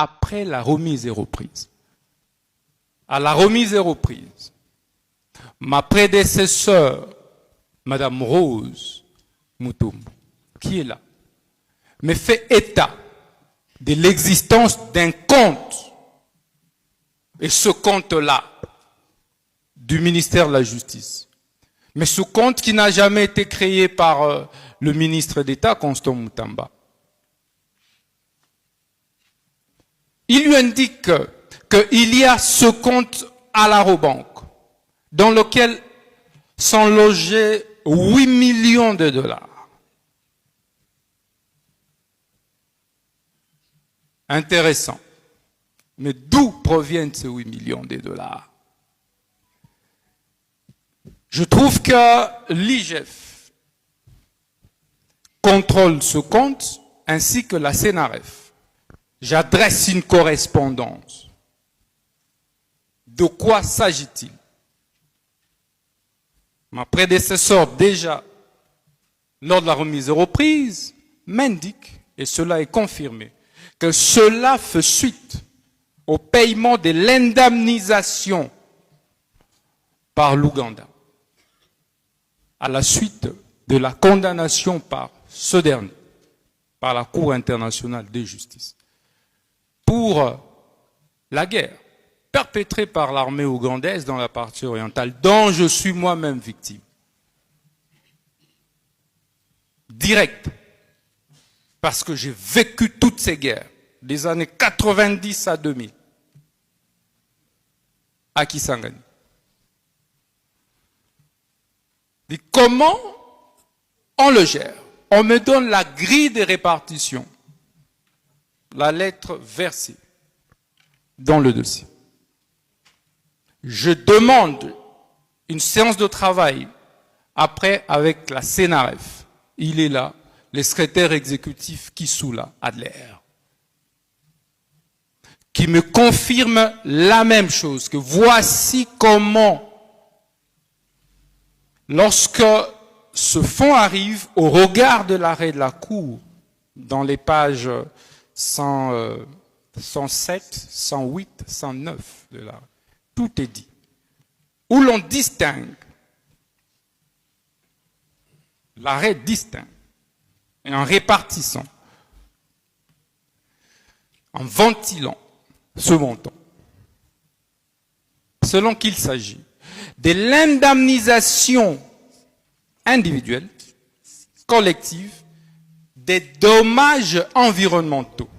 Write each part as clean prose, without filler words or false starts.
après la remise et reprise. À la remise et reprise, ma prédécesseure, Madame Rose Mutombo, qui est là, me fait état de l'existence d'un compte. Et ce compte-là, du ministère de la Justice. Mais ce compte qui n'a jamais été créé par le ministre d'État, Constant Mutamba. Il lui indique qu'il y a ce compte à l'Arobank, dans lequel sont logés 8 millions de dollars. Intéressant. Mais d'où proviennent ces 8 millions de dollars? Je trouve que l'IGF contrôle ce compte ainsi que la CNRF. J'adresse une correspondance. De quoi s'agit-il? Ma prédécesseur, déjà, lors de la remise et reprise, m'indique, et cela est confirmé, que cela fait suite au paiement de l'indemnisation par l'Ouganda, à la suite de la condamnation par ce dernier, par la Cour internationale de justice, pour la guerre perpétrée par l'armée ougandaise dans la partie orientale, dont je suis moi-même victime. Direct. Parce que j'ai vécu toutes ces guerres, des années 90 à 2000, à Kisangani. Et comment on le gère? On me donne la grille de répartition, la lettre versée dans le dossier. Je demande une séance de travail après avec la CNRF. Il est là, le secrétaire exécutif Kisula Adler, qui me confirme la même chose, que voici comment, lorsque ce fonds arrive au regard de l'arrêt de la Cour, dans les pages 107, 108, 109 de l'arrêt, tout est dit, où l'on distingue, l'arrêt distingue, et en répartissant, en ventilant ce montant, selon qu'il s'agit de l'indemnisation individuelle, collective, des dommages environnementaux.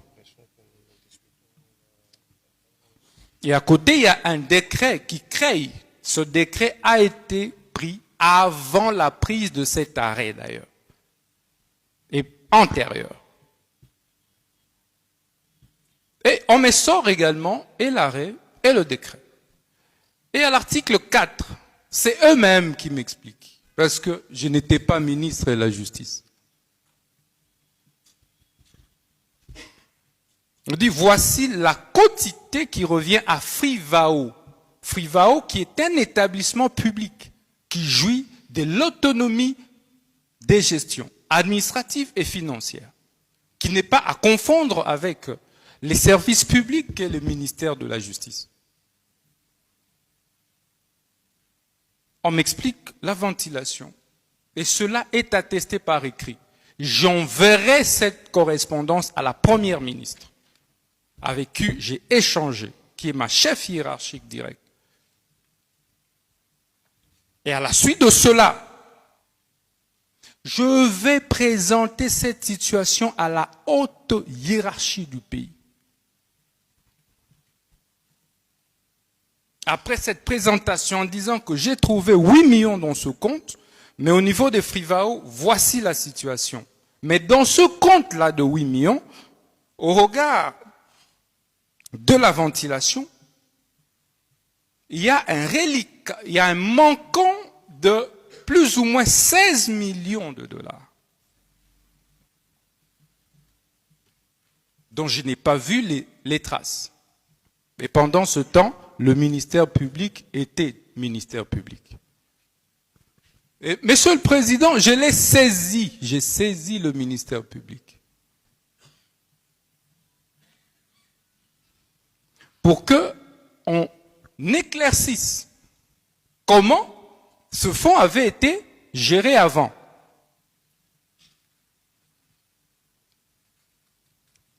Et à côté, il y a un décret qui crée. Ce décret a été pris avant la prise de cet arrêt d'ailleurs, et antérieur. Et on me sort également et l'arrêt et le décret. Et à l'article 4, c'est eux-mêmes qui m'expliquent, parce que je n'étais pas ministre de la Justice. On dit, voici la quotité qui revient à Frivao. Frivao qui est un établissement public qui jouit de l'autonomie des gestions administratives et financières, qui n'est pas à confondre avec les services publics qu'est le ministère de la Justice. On m'explique la ventilation, et cela est attesté par écrit. J'enverrai cette correspondance à la première ministre, avec qui j'ai échangé, qui est ma chef hiérarchique directe. Et à la suite de cela, je vais présenter cette situation à la haute hiérarchie du pays. Après cette présentation en disant que j'ai trouvé 8 millions dans ce compte, mais au niveau de Frivao, voici la situation. Mais dans ce compte-là de 8 millions, au regard de la ventilation, il y a un reliquat, il y a un manquant de plus ou moins 16 millions de dollars, dont je n'ai pas vu les traces. Et pendant ce temps, le ministère public était ministère public. Et, Monsieur le Président, je l'ai saisi, j'ai saisi le ministère public. pour que on éclaircisse comment ce fonds avait été géré avant.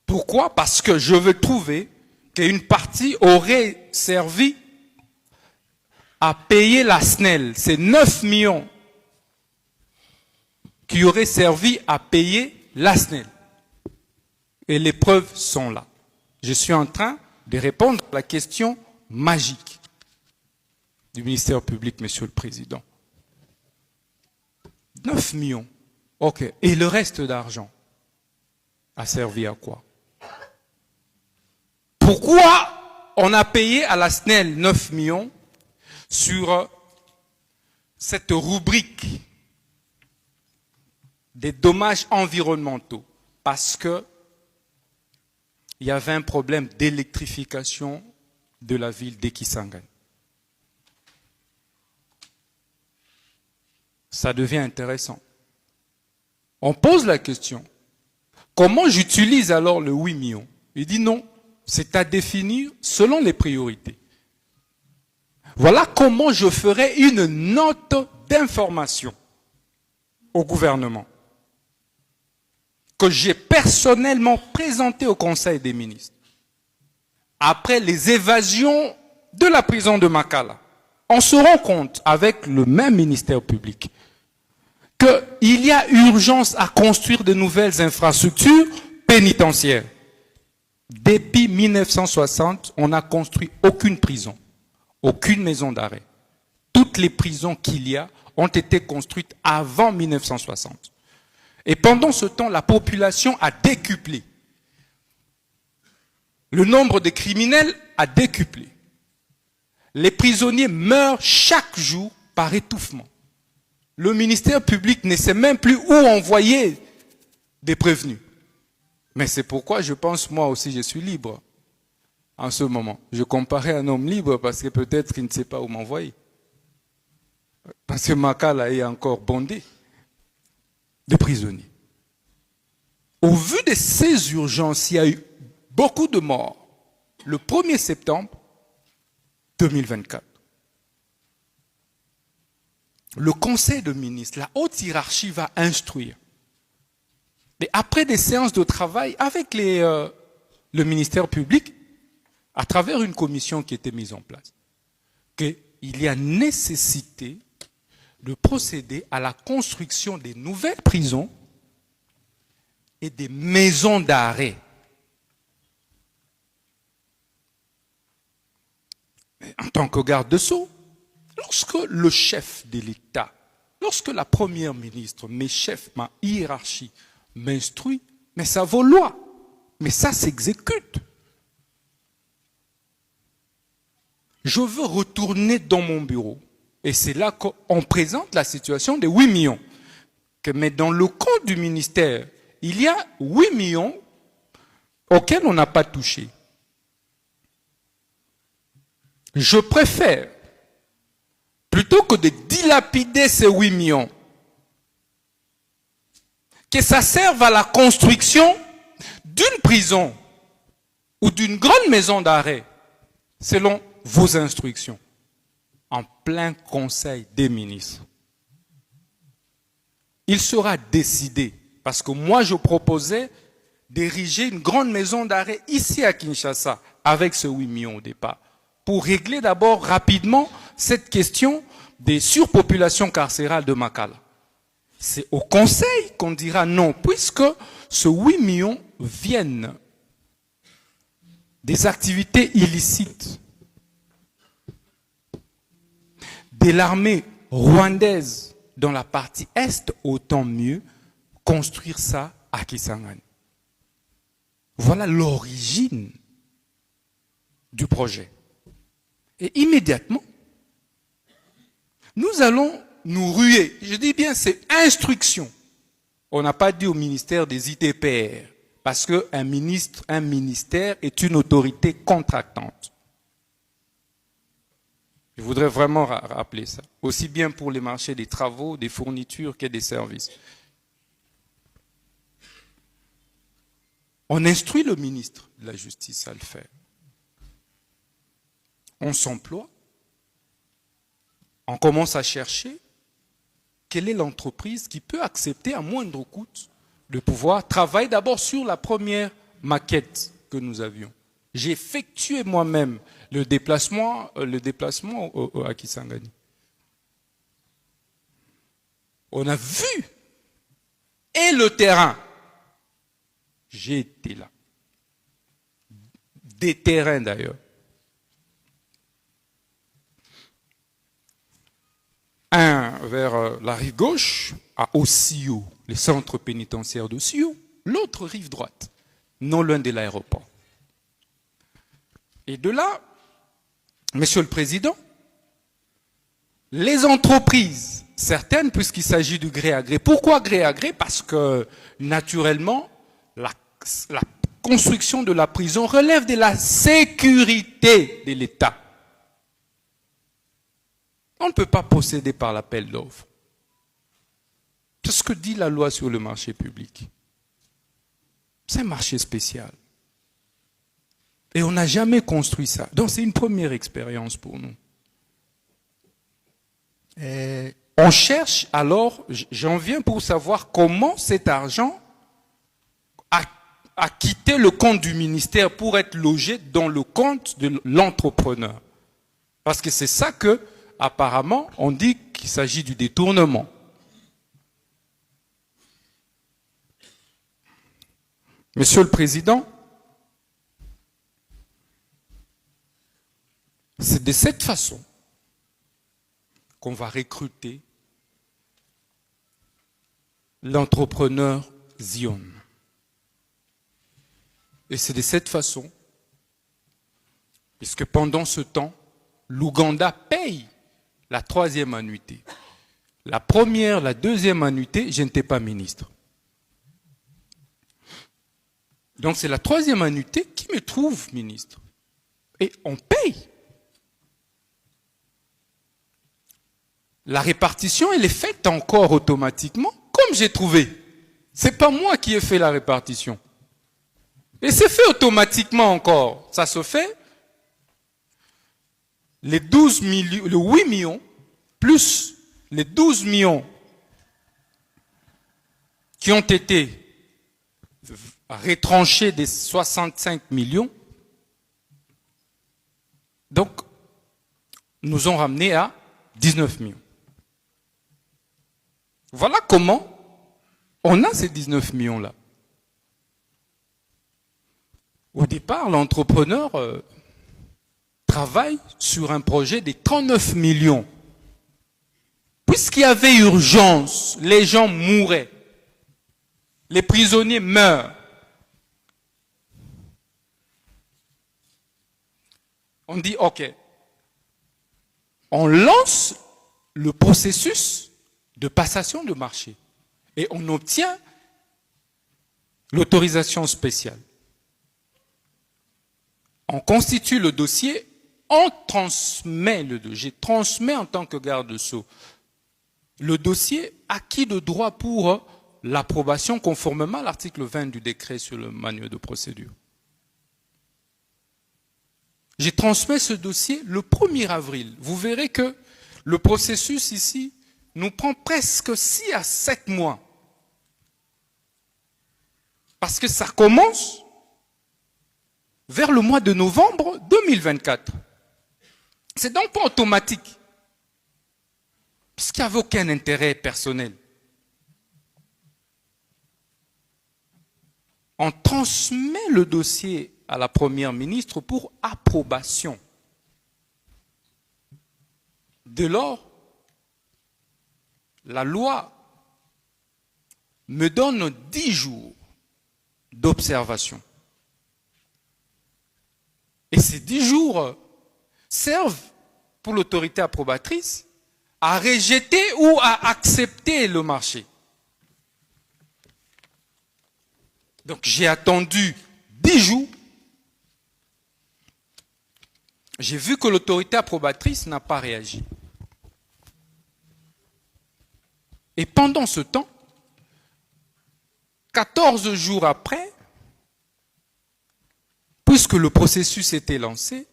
Pourquoi? Parce que je veux trouver qu'une partie aurait servi à payer la SNEL. C'est 9 millions qui auraient servi à payer la SNEL. Et les preuves sont là. Je suis en train de répondre à la question magique du ministère public, Monsieur le Président. 9 millions. OK. Et le reste d'argent a servi à quoi? Pourquoi on a payé à la SNEL 9 millions sur cette rubrique des dommages environnementaux? Parce que il y avait un problème d'électrification de la ville d'Ekisangani. Ça devient intéressant. On pose la question, comment j'utilise alors le 8 millions? Il dit non, c'est à définir selon les priorités. Voilà comment je ferai une note d'information au gouvernement que j'ai personnellement présentée au Conseil des ministres. Après les évasions de la prison de Makala, on se rend compte avec le même ministère public qu'il y a urgence à construire de nouvelles infrastructures pénitentiaires. Depuis 1960, on n'a construit aucune prison, aucune maison d'arrêt. Toutes les prisons qu'il y a ont été construites avant 1960. Et pendant ce temps, la population a décuplé. Le nombre de criminels a décuplé. Les prisonniers meurent chaque jour par étouffement. Le ministère public ne sait même plus où envoyer des prévenus. Mais c'est pourquoi je pense, moi aussi, je suis libre en ce moment. Je comparais un homme libre parce que peut-être qu'il ne sait pas où m'envoyer. Parce que Makala est encore bondé de prisonniers. Au vu de ces urgences, il y a eu beaucoup de morts le 1er septembre 2024. Le Conseil de ministres, la haute hiérarchie va instruire. Et après des séances de travail avec le ministère public, à travers une commission qui était mise en place, qu'il y a nécessité de procéder à la construction des nouvelles prisons et des maisons d'arrêt. En tant que garde-sceau, lorsque le chef de l'État, lorsque la première ministre, mes chefs, ma hiérarchie, m'instruit, mais ça vaut loi, mais ça s'exécute. Je veux retourner dans mon bureau, et c'est là qu'on présente la situation des 8 millions. Mais dans le compte du ministère, il y a 8 millions auxquels on n'a pas touché. Je préfère, plutôt que de dilapider ces 8 millions, que ça serve à la construction d'une prison ou d'une grande maison d'arrêt, selon vos instructions, en plein Conseil des ministres. Il sera décidé, parce que moi je proposais d'ériger une grande maison d'arrêt ici à Kinshasa, avec ce 8 millions au départ, pour régler d'abord rapidement cette question des surpopulations carcérales de Makala. C'est au Conseil qu'on dira non, puisque ce 8 millions viennent des activités illicites de l'armée rwandaise dans la partie Est, autant mieux construire ça à Kisangani. Voilà l'origine du projet. Et immédiatement, nous allons nous ruer. Je dis bien, c'est instruction. On n'a pas dit au ministère des ITPR, parce qu'un ministère est une autorité contractante. Je voudrais vraiment rappeler ça, aussi bien pour les marchés des travaux, des fournitures que des services. On instruit le ministre de la Justice à le faire. on s'emploie, on commence à chercher quelle est l'entreprise qui peut accepter à moindre coût de pouvoir travailler d'abord sur la première maquette que nous avions. J'ai effectué moi-même le déplacement à Kisangani. On a vu et le terrain. J'ai été là. Des terrains d'ailleurs. Un vers la rive gauche, à Osio, les centres pénitentiaires d'Osio. L'autre rive droite, non loin de l'aéroport. Et de là, Monsieur le Président, les entreprises, certaines, puisqu'il s'agit du gré à gré. Pourquoi gré à gré? Parce que, naturellement, la construction de la prison relève de la sécurité de l'État. On ne peut pas procéder par l'appel d'offres. C'est ce que dit la loi sur le marché public. C'est un marché spécial. Et on n'a jamais construit ça. Donc c'est une première expérience pour nous. Et on cherche alors, j'en viens pour savoir comment cet argent a quitté le compte du ministère pour être logé dans le compte de l'entrepreneur. Parce que c'est ça que, apparemment, on dit qu'il s'agit du détournement. Monsieur le Président, c'est de cette façon qu'on va recruter l'entrepreneur Zion. Et c'est de cette façon, puisque pendant ce temps, l'Ouganda paye la 3e annuité. La première, la 2e annuité, je n'étais pas ministre. Donc c'est la 3e annuité qui me trouve ministre. Et on paye. La répartition, elle est faite encore automatiquement, comme j'ai trouvé. C'est pas moi qui ai fait la répartition. Et c'est fait automatiquement encore. Ça se fait. Les 8 millions, plus les 12 millions qui ont été retranchés des 65 millions, donc, nous ont ramené à 19 millions. Voilà comment on a ces 19 millions-là. Au départ, l'entrepreneur travaille sur un projet de 39 millions. Puisqu'il y avait urgence, les gens mouraient. Les prisonniers meurent. On dit, OK, on lance le processus de passation de marché et on obtient l'autorisation spéciale. On constitue le dossier, on transmet le dossier. J'ai transmis en tant que garde-sceau le dossier acquis de droit pour l'approbation conformément à l'article 20 du décret sur le manuel de procédure. J'ai transmis ce dossier le 1er avril. Vous verrez que le processus ici nous prend presque 6 à 7 mois. Parce que ça commence vers le mois de novembre 2024. C'est donc pas automatique. Puisqu'il n'y avait aucun intérêt personnel. On transmet le dossier à la Première ministre pour approbation. Dès lors, la loi me donne 10 jours d'observation. Et ces 10 jours servent pour l'autorité approbatrice à rejeter ou à accepter le marché. Donc j'ai attendu 10 jours. J'ai vu que l'autorité approbatrice n'a pas réagi. Et pendant ce temps, 14 jours après, puisque le processus était lancé,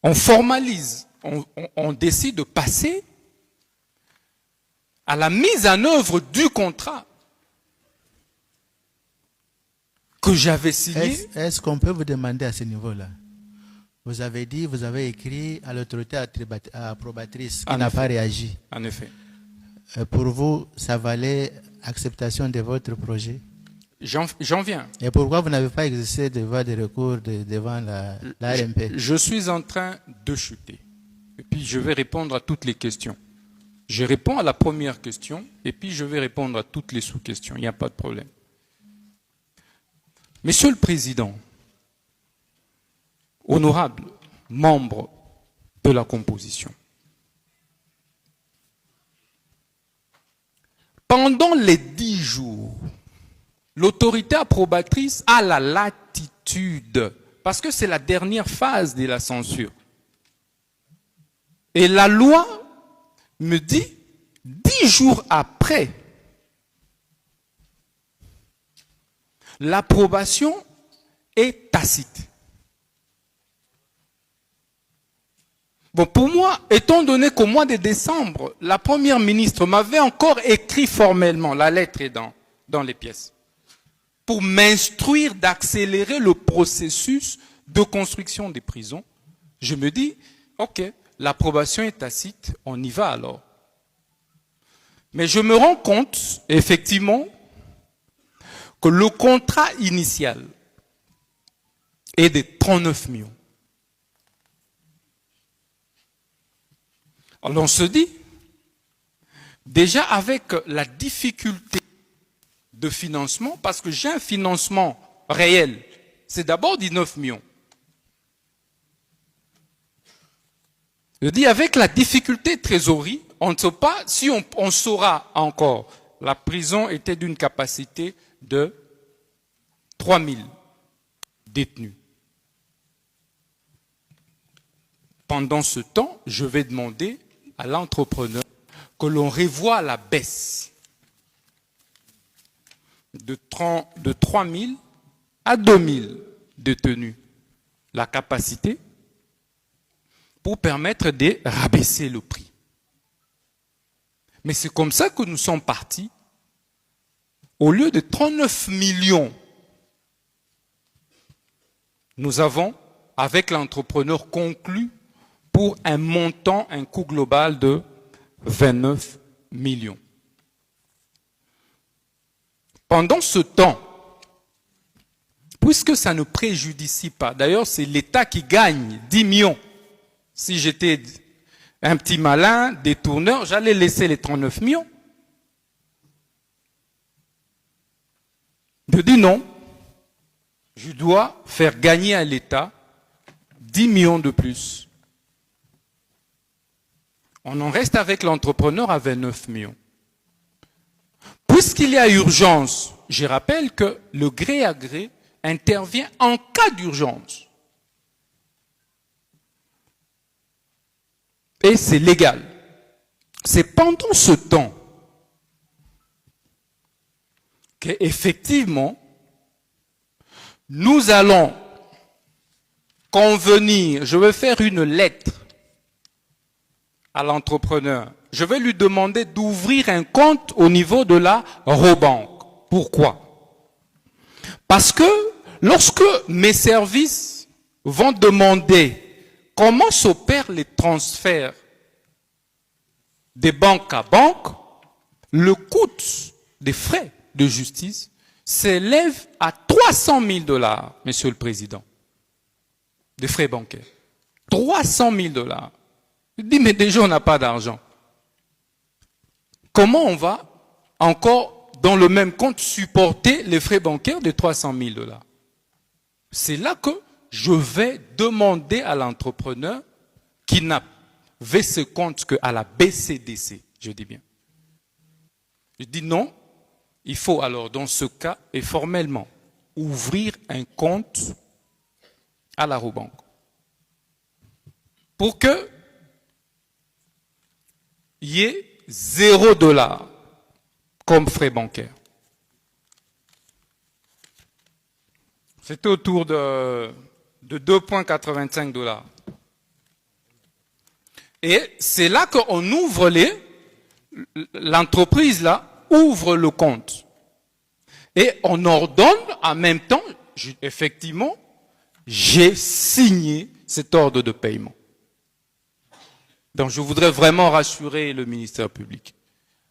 on formalise, on décide de passer à la mise en œuvre du contrat que j'avais signé. Est-ce qu'on peut vous demander à ce niveau-là? Vous avez dit, vous avez écrit à l'autorité approbatrice qui n'a pas réagi. En effet. Pour vous, ça valait acceptation de votre projet? J'en viens. Et pourquoi vous n'avez pas exercé de voie de recours devant la RMP? Je suis en train de chuter. Et puis je vais répondre à toutes les questions. Je réponds à la première question et puis je vais répondre à toutes les sous-questions. Il n'y a pas de problème. Monsieur le Président, honorable membre de la composition, pendant les 10 jours, l'autorité approbatrice a la latitude, parce que c'est la dernière phase de la censure. Et la loi me dit, 10 jours après, l'approbation est tacite. Bon, pour moi, étant donné qu'au mois de décembre, la première ministre m'avait encore écrit formellement, la lettre est dans les pièces, pour m'instruire d'accélérer le processus de construction des prisons, je me dis, ok, l'approbation est tacite, on y va alors. Mais je me rends compte, effectivement, que le contrat initial est de 39 millions. Alors on se dit, déjà avec la difficulté de financement, parce que j'ai un financement réel, c'est d'abord 19 millions. Je dis, avec la difficulté de trésorerie, on ne sait pas si on saura encore. La prison était d'une capacité de 3000 détenus. Pendant ce temps, je vais demander à l'entrepreneur que l'on revoie à la baisse de 3000 à 2000 détenus la capacité pour permettre de rabaisser le prix. Mais c'est comme ça que nous sommes partis. Au lieu de 39 millions, nous avons, avec l'entrepreneur, conclu pour un montant, un coût global de 29 millions. Pendant ce temps, puisque ça ne préjudicie pas, d'ailleurs c'est l'État qui gagne 10 millions. Si j'étais un petit malin, détourneur, j'allais laisser les 39 millions. Je dis non, je dois faire gagner à l'État 10 millions de plus. On en reste avec l'entrepreneur à 29 millions. Puisqu'il y a urgence, je rappelle que le gré à gré intervient en cas d'urgence. Et c'est légal. C'est pendant ce temps qu'effectivement, nous allons convenir, je vais faire une lettre à l'entrepreneur. Je vais lui demander d'ouvrir un compte au niveau de la Robanque. Pourquoi? Parce que lorsque mes services vont demander comment s'opèrent les transferts de banque à banque, le coût des frais de justice s'élève à 300 000 $, Monsieur le Président, des frais bancaires. 300 000 $. Je dis, mais déjà, on n'a pas d'argent. Comment on va encore, dans le même compte, supporter les frais bancaires de 300 000 $? C'est là que je vais demander à l'entrepreneur qui n'avait ce compte qu'à la BCDC, je dis bien. Je dis non, il faut alors dans ce cas, et formellement, ouvrir un compte à la Robanque. Pour que il y ait 0 $ comme frais bancaires. C'était autour de 2,85 $. Et c'est là qu'on ouvre l'entreprise là ouvre le compte. Et on ordonne en même temps, effectivement, j'ai signé cet ordre de paiement. Donc je voudrais vraiment rassurer le ministère public.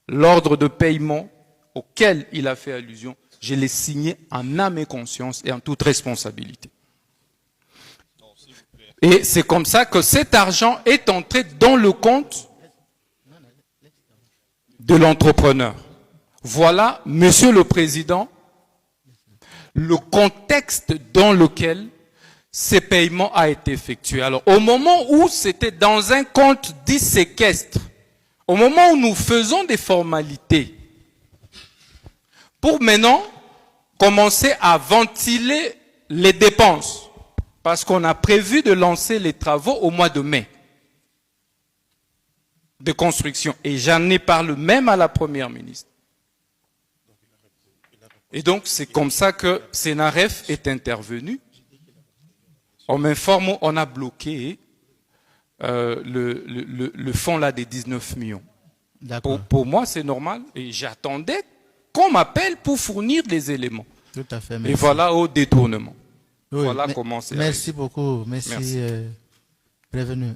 L'ordre de paiement auquel il a fait allusion, je l'ai signé en âme et conscience et en toute responsabilité. Et c'est comme ça que cet argent est entré dans le compte de l'entrepreneur. Voilà, Monsieur le Président, le contexte dans lequel ces paiements a été effectué. Alors, au moment où c'était dans un compte dit séquestre, au moment où nous faisons des formalités, pour maintenant commencer à ventiler les dépenses, parce qu'on a prévu de lancer les travaux au mois de mai de construction. Et j'en ai parlé même à la Première ministre. Et donc, c'est comme ça que Sénaref est intervenu. On m'informe, on a bloqué le fonds là des 19 millions. Pour moi, c'est normal. Et j'attendais qu'on m'appelle pour fournir des éléments. Tout à fait. Merci. Et voilà au détournement. Oui, voilà comment c'est. Merci beaucoup. Merci. Prévenu.